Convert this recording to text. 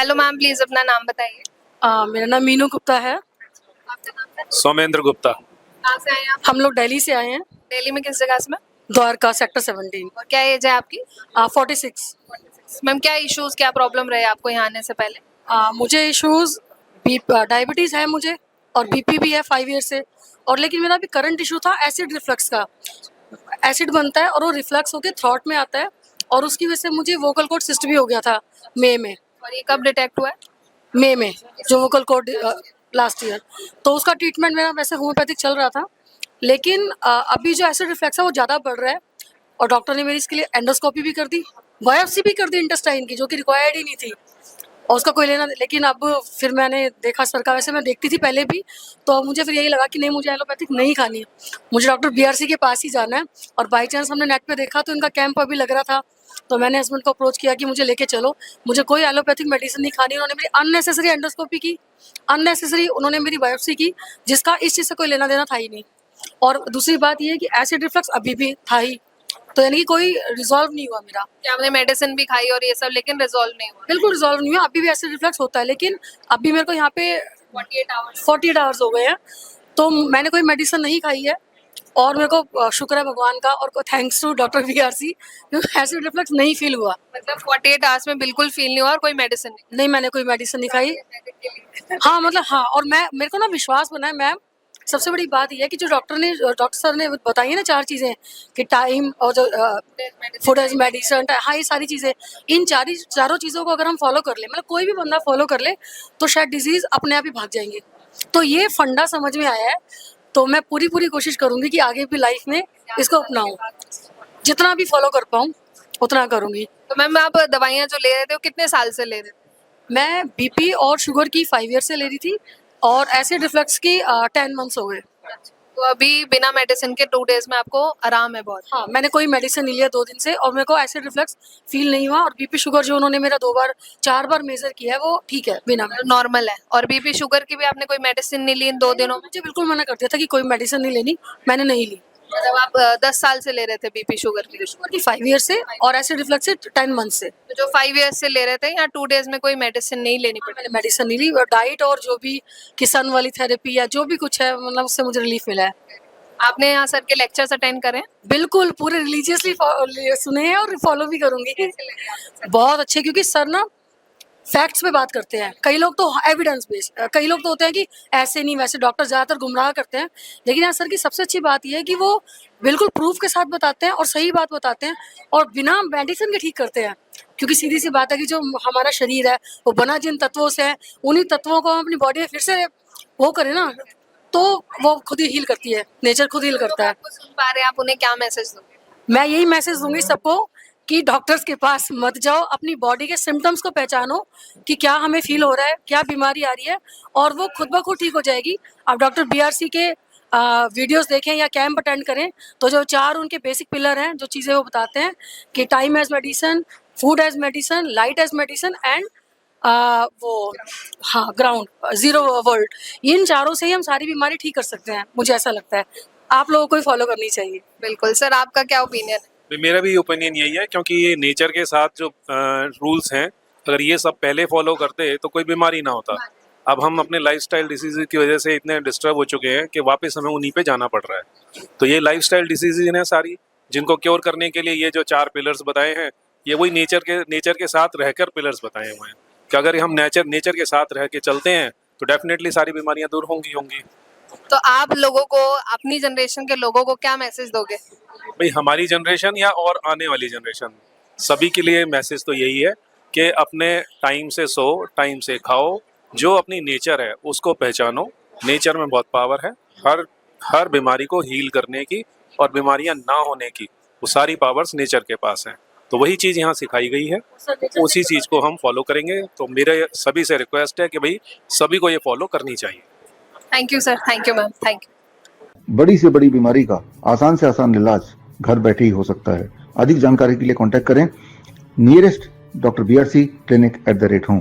Hello ma'am, please अपना नाम बताइए। मेरा नाम मीनू गुप्ता है। आपका नाम क्या है? सौमेंद्र गुप्ता। कहाँ से आए हैं आप? हम लोग दिल्ली से आए हैं, दिल्ली में किस जगह से मैम? द्वारका सेक्टर 17। और क्या एज है आपकी? 46। मैम क्या इश्यूज, क्या प्रॉब्लम रहे आपको यहाँ आने से पहले? मुझे इश्यूज डायबिटीज है मुझे, और बीपी भी है 5 ईयर से। और लेकिन मेरा अभी करंट इशू था एसिड रिफ्लक्स का। एसिड बनता है और वो रिफ्लक्स होके थ्रॉट में आता है, और उसकी वजह से मुझे वोकल कॉर्ड सिस्ट भी हो गया था मई में। और ये कब डिटेक्ट हुआ है? मई में जो वोकल कॉर्ड लास्ट ईयर। तो उसका ट्रीटमेंट मेरा वैसे होम्योपैथिक चल रहा था, लेकिन अभी जो एसिड रिफ्लक्स है वो ज़्यादा बढ़ रहा है, और डॉक्टर ने मेरी इसके लिए एंडोस्कोपी भी कर दी, बायोप्सी भी कर दी इंटेस्टाइन की, जो कि रिक्वायर्ड ही नहीं थी और उसका कोई लेना। लेकिन अब फिर मैंने देखा सर का, वैसे मैं देखती थी पहले भी, तो मुझे फिर यही लगा कि नहीं, मुझे एलोपैथिक नहीं खानी है, मुझे डॉक्टर बीआरसी के पास ही जाना है। और बाई चांस हमने नेट पे देखा तो इनका कैंप अभी लग रहा था, तो मैंने हस्बैंड को अप्रोच किया कि मुझे लेके चलो, मुझे कोई एलोपैथिक मेडिसिन नहीं खानी। उन्होंने मेरी अननेसेसरी एंडोस्कोपी की, अननेसेसरी उन्होंने मेरी बायोप्सी की, जिसका इस चीज़ से कोई लेना देना था ही नहीं। और दूसरी बात ये है कि एसिड रिफ्लक्स अभी भी था ही, तो यानी कि कोई रिजॉल्व नहीं हुआ मेरा। क्या आपने मेडिसिन भी खाई और ये सब, लेकिन रिजॉल्व नहीं हुआ? बिल्कुल रिजॉल्व नहीं हुआ, अभी भी एसिड रिफ्लक्स होता है, लेकिन अभी मेरे को यहाँ पे 48 आवर्स हो गए हैं, तो मैंने कोई मेडिसिन नहीं खाई है। और मेरे को शुक्र है भगवान का, और thanks to doctor BRC, acid reflux नहीं फील हुआ। मतलब 48 आवर्स में बिल्कुल फील नहीं हुआ और कोई मेडिसिन नहीं? नहीं, मैंने कोई मेडिसिन नहीं खाई। हाँ मतलब हाँ, और मेरे को ना विश्वास बना है मैम। सबसे बड़ी बात यह है कि जो डॉक्टर सर ने बताई है ना 4 चीज़ें, कि टाइम और जो फूड एज मेडिसिन, हाँ ये सारी चीज़ें, इन चारों चीज़ों को अगर हम फॉलो कर ले, मतलब कोई भी बंदा फॉलो कर ले, तो शायद डिजीज़ अपने आप ही भाग जाएंगे। तो ये फंडा समझ में आया है, तो मैं पूरी कोशिश करूँगी कि आगे भी लाइफ में इसको अपनाऊँ, जितना भी फॉलो कर पाऊँ उतना करूँगी। तो मैम आप दवाइयाँ जो ले रहे थे वो कितने साल से ले रहे थे? मैं बीपी और शुगर की 5 ईयर से ले रही थी, और एसिड रिफ्लक्स की 10 मंथ्स हो गए। तो अभी बिना मेडिसिन के 2 डेज में आपको आराम है बहुत? हाँ, मैंने कोई मेडिसिन नहीं लिया 2 दिन से, और मेरे को एसिड रिफ्लक्स फील नहीं हुआ। और बीपी शुगर जो उन्होंने मेरा 4 बार मेजर किया है, वो ठीक है, बिना नॉर्मल है। और बीपी शुगर की भी आपने कोई मेडिसिन नहीं ली इन 2 दिनों में? मुझे बिल्कुल मना कर दिया था कि कोई मेडिसिन नहीं लेनी, मैंने नहीं ली। मतलब आप 10 साल से ले रहे थे बीपी शुगर की? शुगर की 5 ईयर से, और एसिड रिफ्लक्स से 10 मंथ से। तो जो 5 इयर्स से ले रहे थे, या 2 डेज में कोई मेडिसिन नहीं लेनी पड़ी? मैंने मेडिसिन नहीं ली, और डाइट और जो भी किसान वाली थेरेपी या जो भी कुछ है, मतलब उससे मुझे रिलीफ मिला है। आपने यहाँ सर के लेक्चर्स अटेंड करे? बिल्कुल, पूरे रिलीजियसली सुने हैं, और फॉलो भी करूंगी। बहुत अच्छे, क्योंकि सर ना फैक्ट्स पे बात करते हैं। कई लोग तो एविडेंस बेस्ड, कई लोग तो होते हैं कि ऐसे नहीं वैसे, डॉक्टर ज़्यादातर गुमराह करते हैं। लेकिन यहाँ सर की सबसे अच्छी बात यह है कि वो बिल्कुल प्रूफ के साथ बताते हैं और सही बात बताते हैं, और बिना मेडिसिन के ठीक करते हैं। क्योंकि सीधी सी बात है कि जो हमारा शरीर है वो बना जिन तत्वों से है, उन्हीं तत्वों को हम अपनी बॉडी में फिर से वो करें ना, तो वो खुद ही हील करती है, नेचर खुद हील करता है। आपको सुन पा रहे हैं, आप उन्हें क्या मैसेज दोगे? मैं यही मैसेज दूंगी सबको कि डॉक्टर्स के पास मत जाओ, अपनी बॉडी के सिम्टम्स को पहचानो कि क्या हमें फील हो रहा है, क्या बीमारी आ रही है, और वो खुद ब खुद ठीक हो जाएगी। आप डॉक्टर बीआरसी के वीडियोस देखें या कैंप अटेंड करें, तो जो 4 उनके बेसिक पिलर हैं, जो चीज़ें वो बताते हैं कि time as medicine, food as medicine, light as medicine, and वो हाँ ग्राउंड जीरो वर्ल्ड, इन चारों से ही हम सारी बीमारी ठीक कर सकते हैं, मुझे ऐसा लगता है। आप लोगों को फॉलो करनी चाहिए। बिल्कुल सर, आपका क्या ओपिनियन है? मेरा भी ओपिनियन यही है, क्योंकि ये नेचर के साथ जो रूल्स हैं, अगर ये सब पहले फॉलो करते तो कोई बीमारी ना होता। अब हम अपने लाइफस्टाइल डिसीज की वजह से इतने डिस्टर्ब हो चुके हैं कि वापस हमें उन्हीं पे जाना पड़ रहा है। तो ये लाइफस्टाइल डिसीजेज हैं सारी, जिनको क्योर करने के लिए ये जो 4 पिलर्स बताए हैं, ये वही नेचर के साथ रहकर पिलर्स बताए हुए हैं कि अगर हम नेचर के साथ रह के चलते हैं तो डेफिनेटली सारी बीमारियां दूर होंगी। तो आप लोगों को, अपनी जनरेशन के लोगों को क्या मैसेज दोगे? भाई, हमारी जनरेशन या और आने वाली जनरेशन, सभी के लिए मैसेज तो यही है कि अपने टाइम से सो, टाइम से खाओ, जो अपनी नेचर है उसको पहचानो। नेचर में बहुत पावर है, हर बीमारी को हील करने की और बीमारियां ना होने की, वो सारी पावर्स नेचर के पास हैं। तो वही चीज़ यहाँ सिखाई गई है, उसी चीज़ को हम फॉलो करेंगे। तो मेरे सभी से रिक्वेस्ट है कि भाई सभी को ये फॉलो करनी चाहिए। Thank you sir, thank you ma'am, thank you. बड़ी से बड़ी बीमारी का आसान से आसान इलाज घर बैठे ही हो सकता है। अधिक जानकारी के लिए कांटेक्ट करें nearest doctor BRC clinic @ home.